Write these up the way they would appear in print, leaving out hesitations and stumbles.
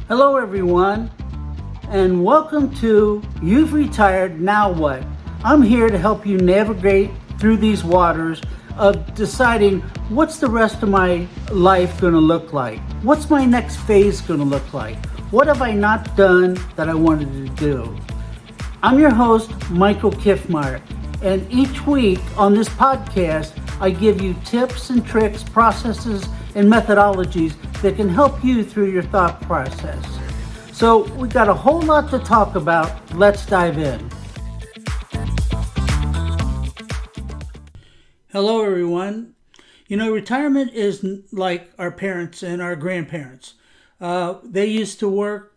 Hello, everyone, and welcome to You've Retired, Now What? I'm here to help you navigate through these waters of deciding what's the rest of my life going to look like? What's my next phase going to look like? What have I not done that I wanted to do? I'm your host, Michael Kiffmeyer, and each week on this podcast, I give you tips and tricks, processes, and methodologies that can help you through your thought process. So we got a whole lot to talk about. Let's dive in. Hello, everyone. You know, retirement is like our parents and our grandparents. They used to work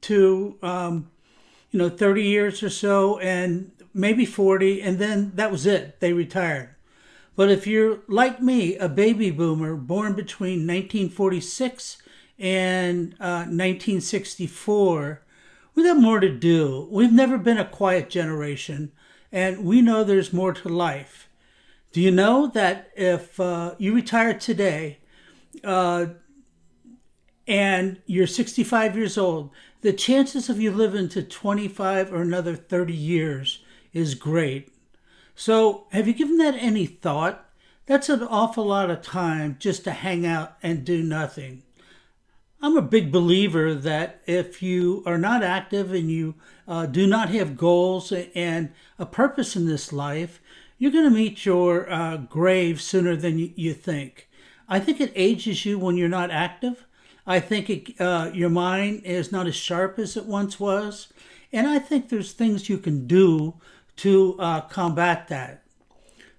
to 30 years or so, and maybe 40, and then that was it. They retired. But if you're like me, a baby boomer born between 1946 and 1964, we have more to do. We've never been a quiet generation, and we know there's more to life. Do you know that if you retire today and you're 65 years old, the chances of you living to 25 or another 30 years is great. So have you given that any thought? That's an awful lot of time just to hang out and do nothing. I'm a big believer that if you are not active and you do not have goals and a purpose in this life, you're going to meet your grave sooner than you think. I think it ages you when you're not active. I think your mind is not as sharp as it once was. And I think there's things you can do to combat that.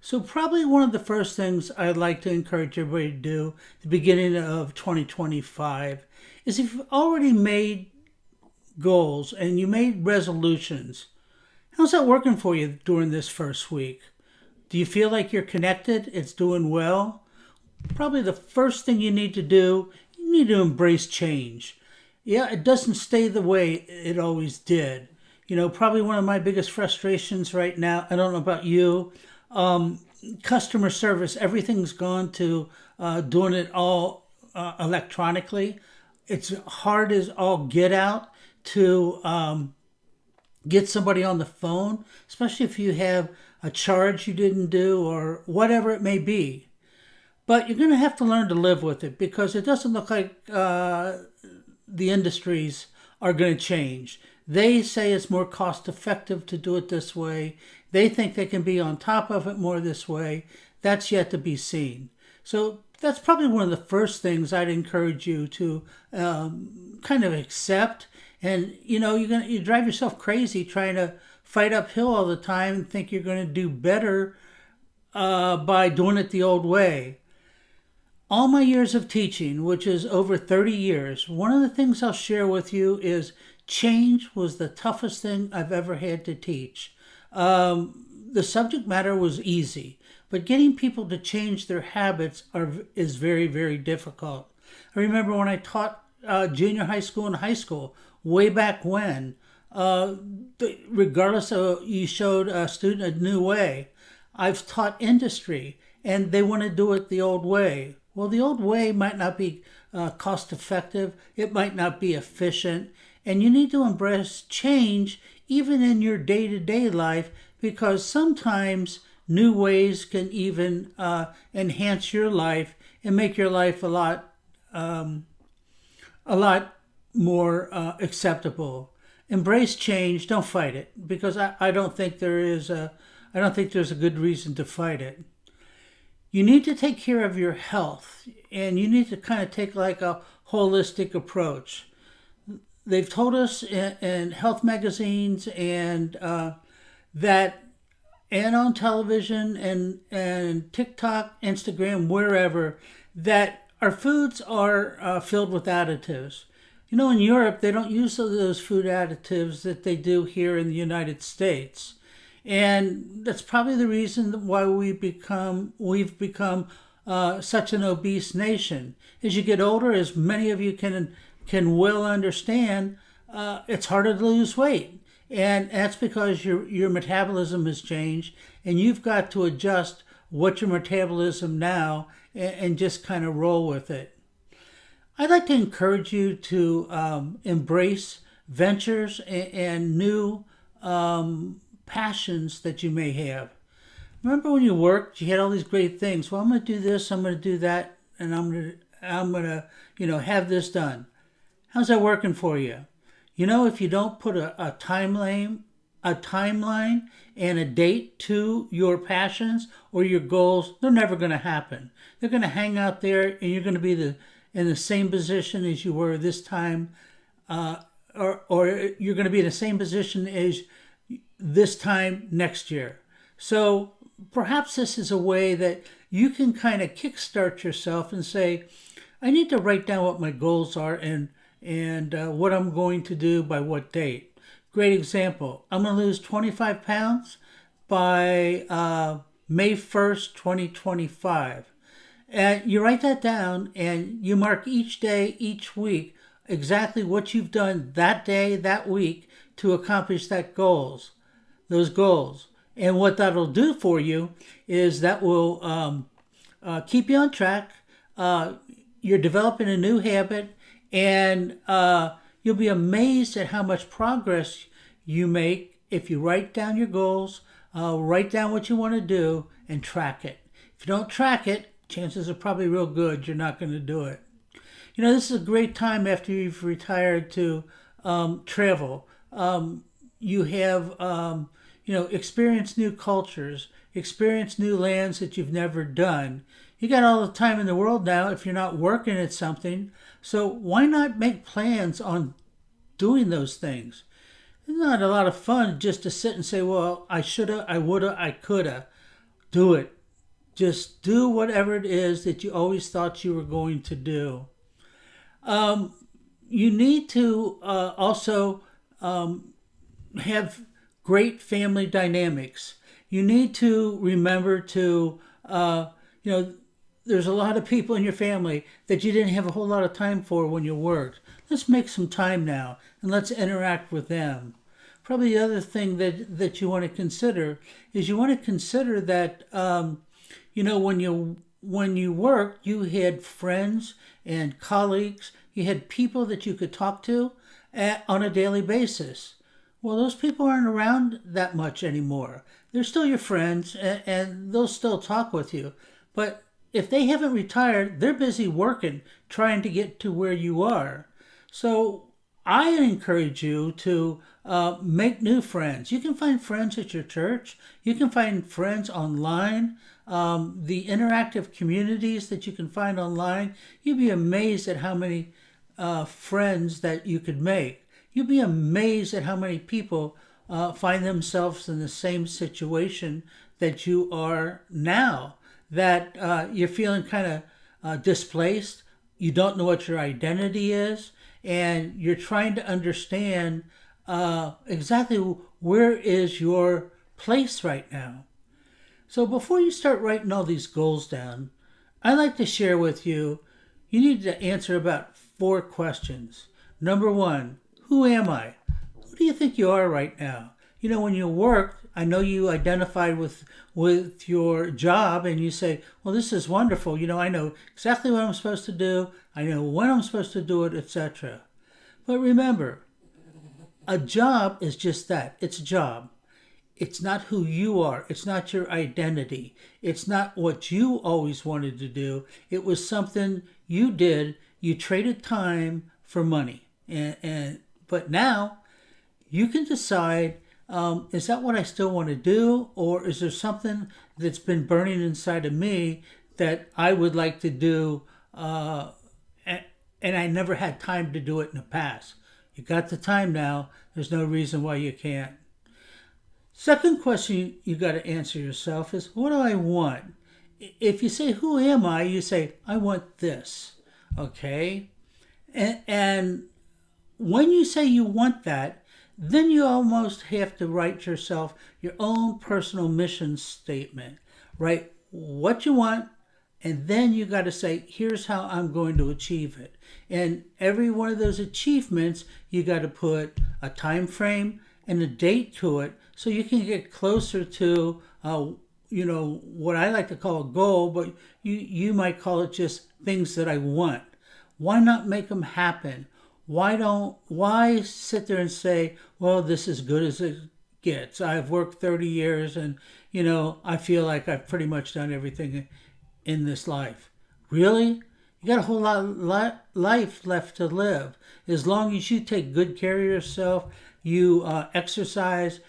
So probably one of the first things I'd like to encourage everybody to do at the beginning of 2025 is if you've already made goals and you made resolutions, how's that working for you during this first week? Do you feel like you're connected? It's doing well? Probably the first thing you need to do, you need to embrace change. Yeah, it doesn't stay the way it always did. You know, probably one of my biggest frustrations right now, I don't know about you, customer service, everything's gone to doing it all electronically. It's hard as all get out to get somebody on the phone, especially if you have a charge you didn't do or whatever it may be. But you're going to have to learn to live with it because it doesn't look like the industries are going to change. They say it's more cost effective to do it this way. They think they can be on top of it more this way. That's yet to be seen. So that's probably one of the first things I'd encourage you to kind of accept. And, you drive yourself crazy trying to fight uphill all the time and think you're going to do better by doing it the old way. All my years of teaching, which is over 30 years, one of the things I'll share with you is change was the toughest thing I've ever had to teach. The subject matter was easy, but getting people to change their habits is very, very difficult. I remember when I taught junior high school and high school, way back when, regardless of you showed a student a new way, I've taught industry and they want to do it the old way. Well, the old way might not be cost effective. It might not be efficient. And you need to embrace change even in your day-to-day life because sometimes new ways can even enhance your life and make your life a lot more acceptable. Embrace change. Don't fight it because I don't think there's a good reason to fight it. You need to take care of your health and you need to kind of take like a holistic approach. They've told us in health magazines and that and on television and TikTok, Instagram, wherever, that our foods are filled with additives. You know, in Europe, they don't use those food additives that they do here in the United States. And that's probably the reason why we've become such an obese nation. As you get older, as many of you can well understand, it's harder to lose weight. And that's because your metabolism has changed and you've got to adjust what's your metabolism now and just kind of roll with it. I'd like to encourage you to embrace ventures and new passions that you may have. Remember when you worked, you had all these great things. Well, I'm going to do this, I'm going to do that, and I'm going to have this done. How's that working for you? If you don't put a timeline and a date to your passions or your goals, they're never going to happen. They're going to hang out there, and you're going to be in the same position as you were this time, or you're going to be in the same position as this time next year. So perhaps this is a way that you can kind of kickstart yourself and say, I need to write down what my goals are and what I'm going to do by what date. Great example. I'm going to lose 25 pounds by May 1st, 2025. And you write that down and you mark each day, each week, exactly what you've done that day, that week to accomplish those goals. And what that'll do for you is that will keep you on track. You're developing a new habit, and you'll be amazed at how much progress you make if you write down your goals, write down what you want to do, and track it. If you don't track it, chances are probably real good you're not going to do it. This is a great time after you've retired to travel. You have, experience new cultures, experience new lands that you've never done. You got all the time in the world now if you're not working at something. So why not make plans on doing those things? It's not a lot of fun just to sit and say, well, I shoulda, I woulda, I coulda. Do it. Just do whatever it is that you always thought you were going to do. You need to also have great family dynamics. You need to remember to, there's a lot of people in your family that you didn't have a whole lot of time for when you worked. Let's make some time now and let's interact with them. Probably the other thing that you want to consider is you want to consider that, when you worked, you had friends and colleagues. You had people that you could talk to on a daily basis. Well, those people aren't around that much anymore. They're still your friends, and they'll still talk with you. But if they haven't retired, they're busy working, trying to get to where you are. So I encourage you to make new friends. You can find friends at your church. You can find friends online. The interactive communities that you can find online, you'd be amazed at how many friends that you could make. You'd be amazed at how many people find themselves in the same situation that you are now, that you're feeling kind of displaced. You don't know what your identity is, and you're trying to understand exactly where is your place right now. So before you start writing all these goals down, I'd like to share with you, you need to answer about 4 questions. Number 1, who am I? Who do you think you are right now? When you work, I know you identified with your job and you say, well, this is wonderful. I know exactly what I'm supposed to do. I know when I'm supposed to do it, etc. But remember, a job is just that. It's a job. It's not who you are. It's not your identity. It's not what you always wanted to do. It was something you did. You traded time for money. But now you can decide, is that what I still want to do? Or is there something that's been burning inside of me that I would like to do and I never had time to do it in the past? You got the time now. There's no reason why you can't. Second question you got to answer yourself is, what do I want? If you say, who am I? You say, I want this. Okay? And when you say you want that, then you almost have to write yourself your own personal mission statement. Write what you want, and then you got to say, here's how I'm going to achieve it. And every one of those achievements, you got to put a time frame and a date to it so you can get closer to, what I like to call a goal, but you might call it just things that I want. Why not make them happen? Why sit there and say, well, this is good as it gets. I've worked 30 years and, I feel like I've pretty much done everything in this life. Really? You got a whole lot of life left to live. As long as you take good care of yourself, you exercise,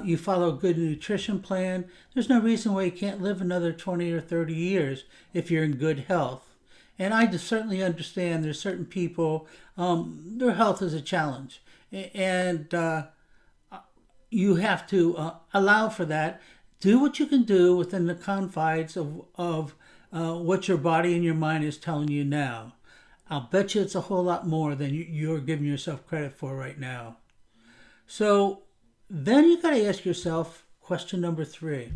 you follow a good nutrition plan, there's no reason why you can't live another 20 or 30 years if you're in good health. And I certainly understand there's certain people, their health is a challenge. And you have to allow for that. Do what you can do within the confines of what your body and your mind is telling you now. I'll bet you it's a whole lot more than you're giving yourself credit for right now. So then you got to ask yourself question number 3.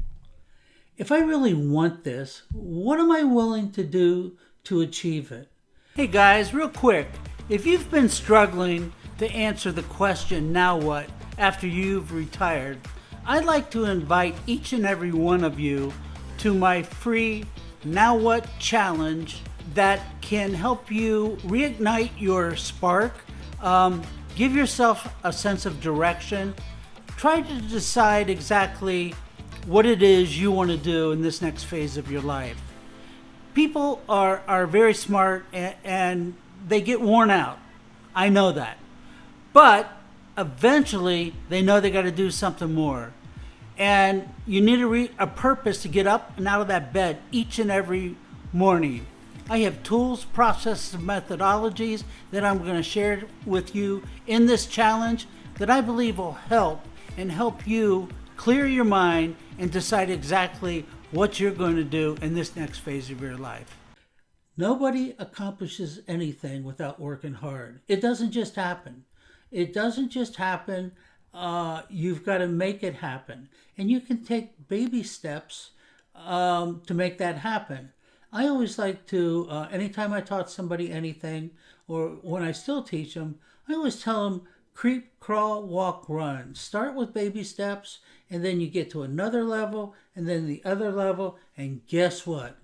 If I really want this, what am I willing to do to achieve it? Hey guys, real quick, if you've been struggling to answer the question, now what, after you've retired, I'd like to invite each and every one of you to my free Now What challenge that can help you reignite your spark, give yourself a sense of direction, try to decide exactly what it is you want to do in this next phase of your life. People are very smart and they get worn out. I know that. But eventually they know they got to do something more. And you need a purpose to get up and out of that bed each and every morning. I have tools, processes, and methodologies that I'm going to share with you in this challenge that I believe will help you clear your mind and decide exactly what you're going to do in this next phase of your life. Nobody accomplishes anything without working hard. It doesn't just happen. You've got to make it happen. And you can take baby steps to make that happen. I always like to, anytime I taught somebody anything, or when I still teach them, I always tell them, creep, crawl, walk, run. Start with baby steps, and then you get to another level, and then the other level, and guess what?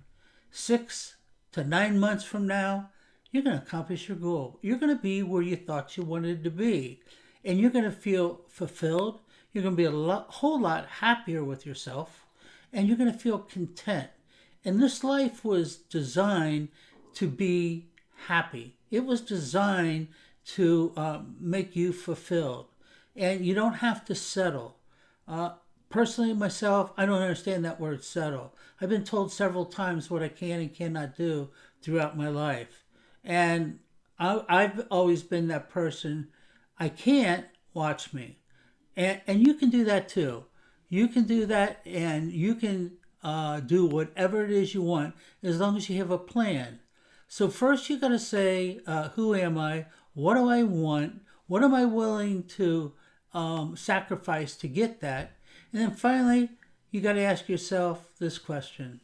6 to 9 months from now, you're going to accomplish your goal. You're going to be where you thought you wanted to be. And you're going to feel fulfilled. You're going to be whole lot happier with yourself. And you're going to feel content. And this life was designed to be happy. It was designed to make you fulfilled. And you don't have to settle. Personally, myself, I don't understand that word settle. I've been told several times what I can and cannot do throughout my life. And I've always been that person. I can't, watch me. And you can do that too. You can do that, and you can do whatever it is you want as long as you have a plan. So first you got to say, who am I? What do I want? What am I willing to sacrifice to get that? And then finally, you got to ask yourself this question.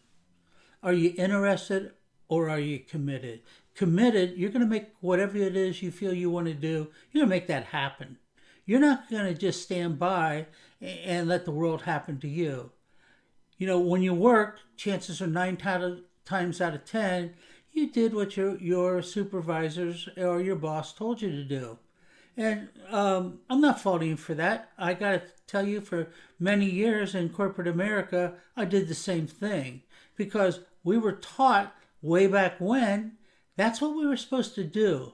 Are you interested or are you committed? Committed, you're going to make whatever it is you feel you want to do, you're going to make that happen. You're not going to just stand by and let the world happen to you. When you work, chances are 9 times out of 10, you did what your supervisors or your boss told you to do. And I'm not faulting you for that. I got to tell you, for many years in corporate America, I did the same thing because we were taught way back when that's what we were supposed to do.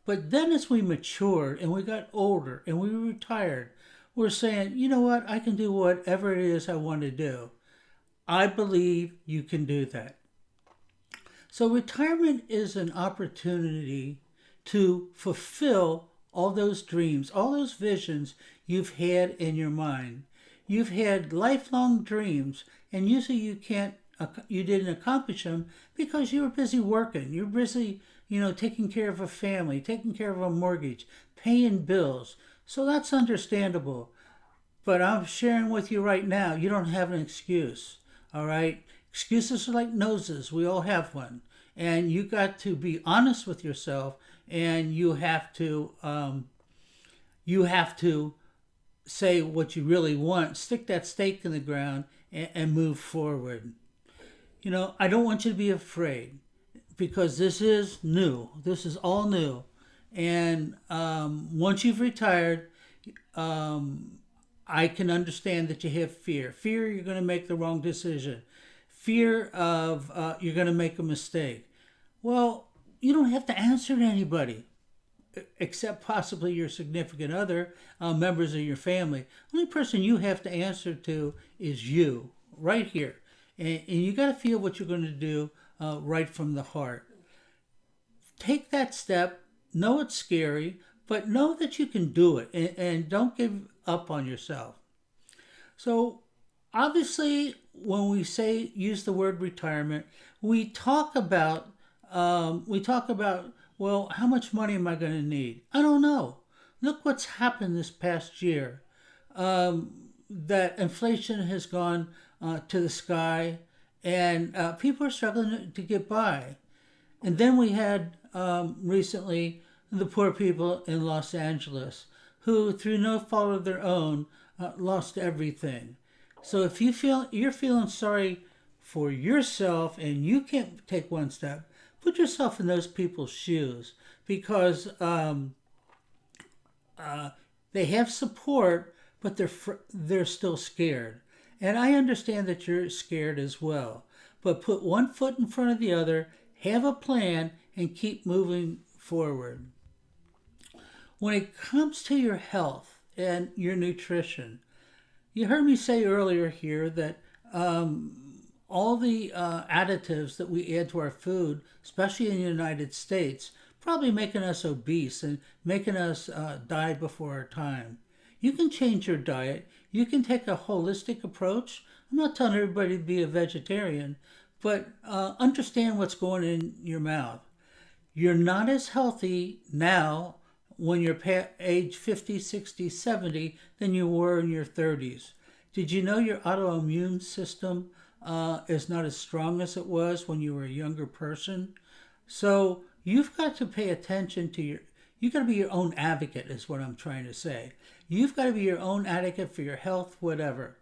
But then as we matured and we got older and we retired, we're saying, you know what, I can do whatever it is I want to do. I believe you can do that. So retirement is an opportunity to fulfill all those dreams, all those visions you've had in your mind. You've had lifelong dreams, and usually you didn't accomplish them because you were busy working. You're busy, taking care of a family, taking care of a mortgage, paying bills. So that's understandable. But I'm sharing with you right now, you don't have an excuse. All right? Excuses are like noses. We all have one. And you got to be honest with yourself, and you have to say what you really want, stick that stake in the ground, and move forward. I don't want you to be afraid. because this is new. This is all new. And once you've retired, I can understand that you have fear. Fear you're going to make the wrong decision. Fear of you're going to make a mistake. Well, you don't have to answer to anybody except possibly your significant other, members of your family. The only person you have to answer to is you, right here. And you got to feel what you're going to do right from the heart. Take that step. Know it's scary, but know that you can do it, and don't give up on yourself. So, obviously, when we say use the word retirement, we talk about well, how much money am I going to need? I don't know. Look what's happened this past year. That inflation has gone to the sky, and people are struggling to get by. And then we had recently the poor people in Los Angeles who, through no fault of their own, lost everything. So if you're feeling sorry for yourself and you can't take one step, put yourself in those people's shoes, because they have support, but they're still scared. And I understand that you're scared as well. But put one foot in front of the other, have a plan, and keep moving forward. When it comes to your health and your nutrition, you heard me say earlier here that all the additives that we add to our food, especially in the United States, probably making us obese and making us die before our time. You can change your diet. You can take a holistic approach. I'm not telling everybody to be a vegetarian, but understand what's going in your mouth. You're not as healthy now when you're age 50, 60, 70 than you were in your 30s. Did you know your autoimmune system is not as strong as it was when you were a younger person? So you've got to pay attention to you got to be your own advocate, is what I'm trying to say. You've got to be your own advocate for your health, whatever.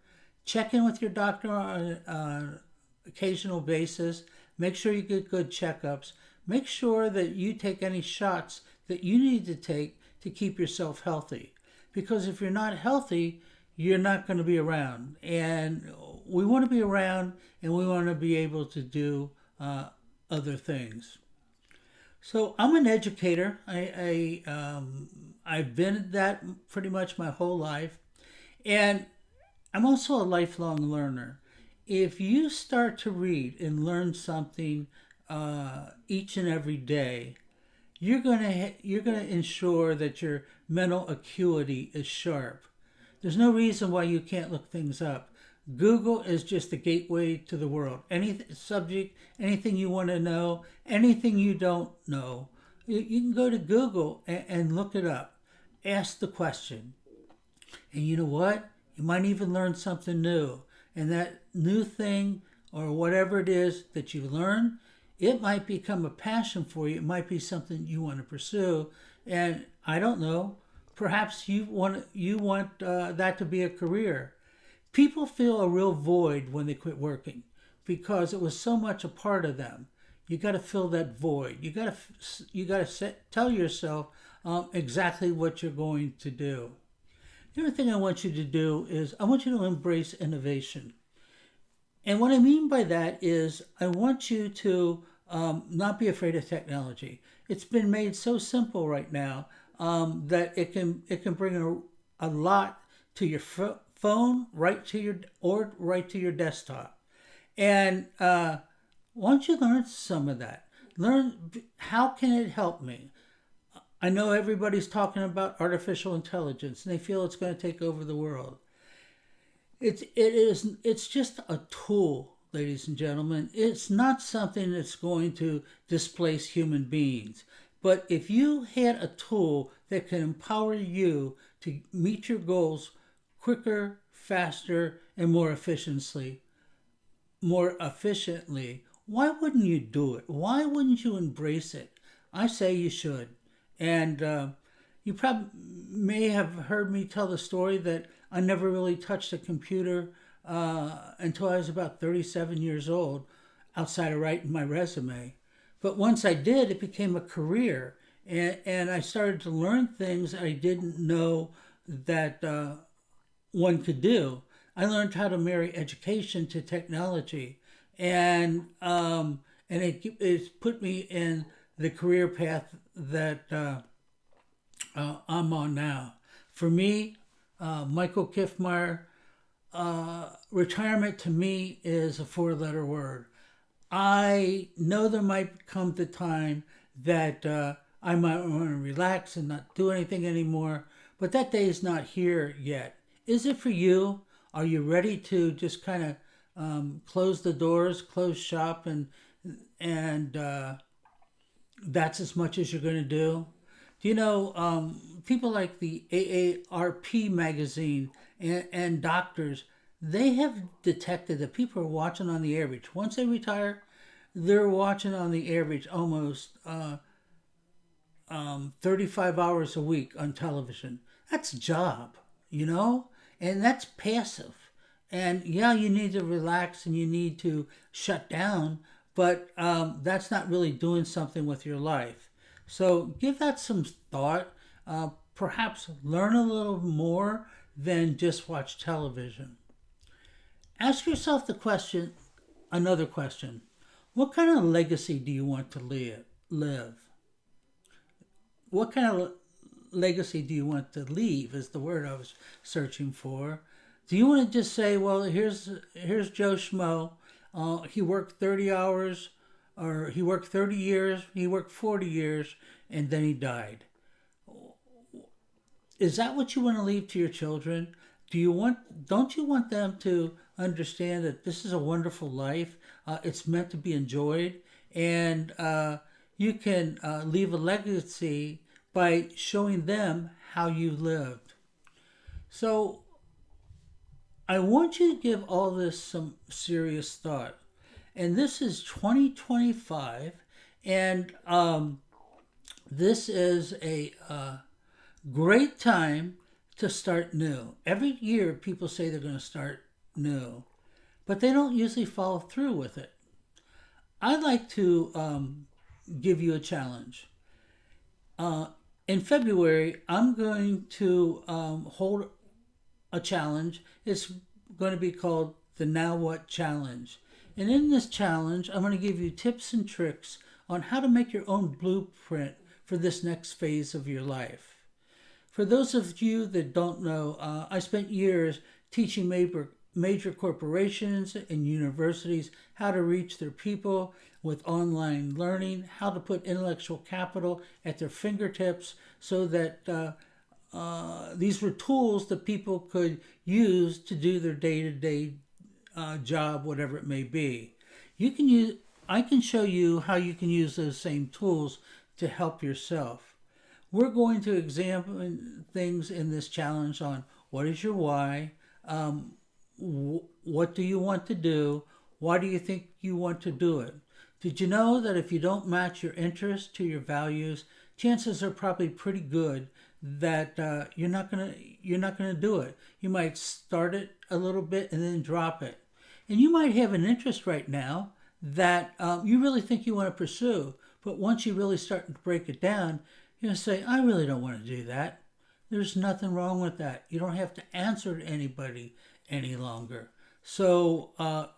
Check in with your doctor on an occasional basis. Make sure you get good checkups. Make sure that you take any shots that you need to take to keep yourself healthy. Because if you're not healthy, you're not going to be around. And we want to be around, and we want to be able to do other things. So I'm an educator. I've been that pretty much my whole life. And I'm also a lifelong learner. If you start to read and learn something each and every day, you're gonna ensure that your mental acuity is sharp. There's no reason why you can't look things up. Google is just the gateway to the world. Any subject, anything you want to know, anything you don't know, you can go to Google and look it up. Ask the question. And you know what? You might even learn something new. And that new thing, or whatever it is that you learn, it might become a passion for you. It might be something you want to pursue. And I don't know, perhaps you want that to be a career. People feel a real void when they quit working because it was so much a part of them. You got to fill that void. You got to tell yourself exactly what you're going to do. The other thing I want you to do is I want you to embrace innovation. And what I mean by that is I want you to not be afraid of technology. It's been made so simple right now that it can bring a lot to your phone, right to your desktop. And why don't you learn some of that? Learn how can it help me? I know everybody's talking about artificial intelligence and they feel it's going to take over the world. It's just a tool, ladies and gentlemen. It's not something that's going to displace human beings. But if you had a tool that can empower you to meet your goals quicker, faster, and more efficiently, why wouldn't you do it? Why wouldn't you embrace it? I say you should. And you probably may have heard me tell the story that I never really touched a computer until I was about 37 years old, outside of writing my resume. But once I did, it became a career. And I started to learn things I didn't know that one could do. I learned how to marry education to technology. And it's put me in the career path that I'm on now. For me, Michael Kiffmeyer, retirement to me is a four-letter word. I know there might come the time that I might want to relax and not do anything anymore, but that day is not here yet. Is it for you? Are you ready to just kind of close the doors, close shop, and that's as much as you're going to do? Do you know people like the AARP magazine and doctors? They have detected that people are watching on the average. Once they retire, they're watching on the average almost 35 hours a week on television. That's a job, you know? And that's passive. And yeah, you need to relax and you need to shut down, but that's not really doing something with your life. So give that some thought. Perhaps learn a little more than just watch television. Ask yourself another question. What kind of legacy do you want to live? What kind of legacy do you want to leave is the word I was searching for. Do you want to just say, well, here's Joe Schmo. He worked 30 hours, or he worked 30 years, he worked 40 years, and then he died. Is that what you want to leave to your children? Don't you want them to understand that this is a wonderful life? It's meant to be enjoyed, and you can leave a legacy by showing them how you lived. So I want you to give all this some serious thought. And this is 2025, and this is a great time to start new. Every year, people say they're going to start new, but they don't usually follow through with it. I'd like to give you a challenge. In February, I'm going to hold a challenge. It's going to be called the Now What Challenge. And in this challenge, I'm going to give you tips and tricks on how to make your own blueprint for this next phase of your life. For those of you that don't know, I spent years teaching major corporations and universities how to reach their people with online learning, how to put intellectual capital at their fingertips so that these were tools that people could use to do their day-to-day job, whatever it may be. I can show you how you can use those same tools to help yourself. We're going to examine things in this challenge on what is your why, what do you want to do, why do you think you want to do it. Did you know that if you don't match your interests to your values, chances are probably pretty good that you're not gonna do it. You might start it a little bit and then drop it, and you might have an interest right now that you really think you want to pursue, but once you really start to break it down, you're gonna say, "I really don't want to do that." There's nothing wrong with that. You don't have to answer to anybody any longer. So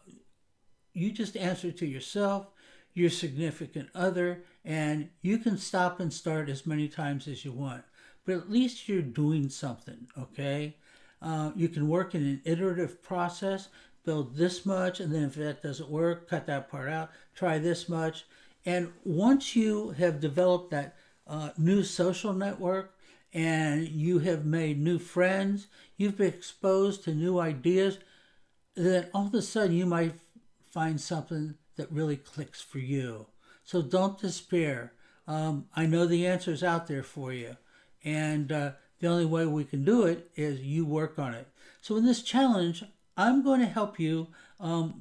you just answer to yourself, your significant other, and you can stop and start as many times as you want. But at least you're doing something, okay? You can work in an iterative process, build this much, and then if that doesn't work, cut that part out, try this much. And once you have developed that new social network and you have made new friends, you've been exposed to new ideas, then all of a sudden you might find something that really clicks for you. So don't despair. I know the answer's out there for you. And the only way we can do it is you work on it. So in this challenge, I'm going to help you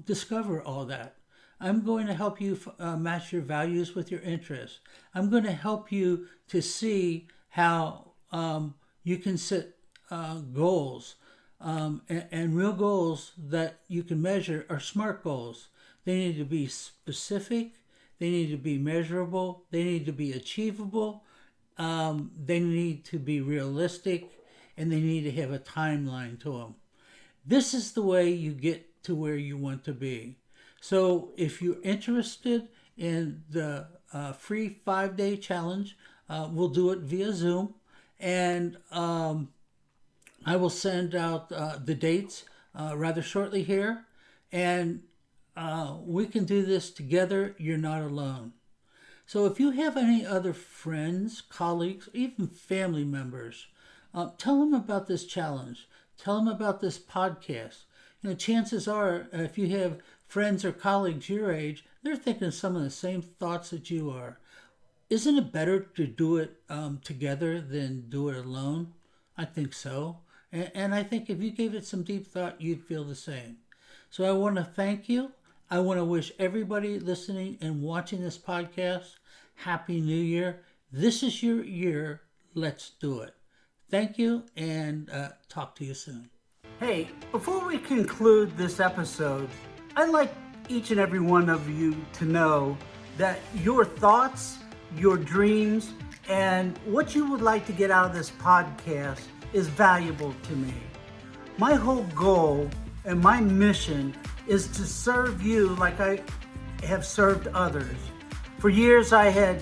discover all that. I'm going to help you match your values with your interests. I'm going to help you to see how you can set goals. And real goals that you can measure are SMART goals. They need to be specific, They need to be measurable. They need to be achievable. They need to be realistic, and they need to have a timeline to them. This is the way you get to where you want to be. So if you're interested in the free 5-day challenge, we'll do it via Zoom. And I will send out the dates rather shortly here. And we can do this together. You're not alone. So if you have any other friends, colleagues, even family members, tell them about this challenge. Tell them about this podcast. Chances are, if you have friends or colleagues your age, they're thinking some of the same thoughts that you are. Isn't it better to do it together than do it alone? I think so. And I think if you gave it some deep thought, you'd feel the same. So I want to thank you. I want to wish everybody listening and watching this podcast Happy New Year. This is your year. Let's do it. Thank you, and talk to you soon. Hey, before we conclude this episode, I'd like each and every one of you to know that your thoughts, your dreams, and what you would like to get out of this podcast is valuable to me. My whole goal and my mission is to serve you like I have served others. For years I had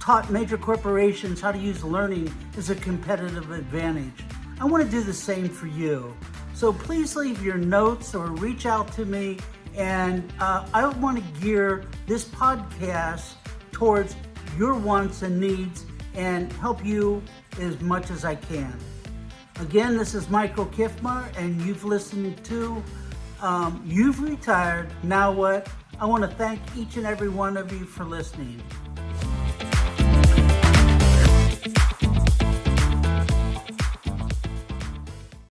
taught major corporations how to use learning as a competitive advantage. I want to do the same for you. So please leave your notes or reach out to me, and I want to gear this podcast towards your wants and needs and help you as much as I can. Again, this is Michael Kiffmeyer, and you've listened to You've Retired, Now What? I want to thank each and every one of you for listening.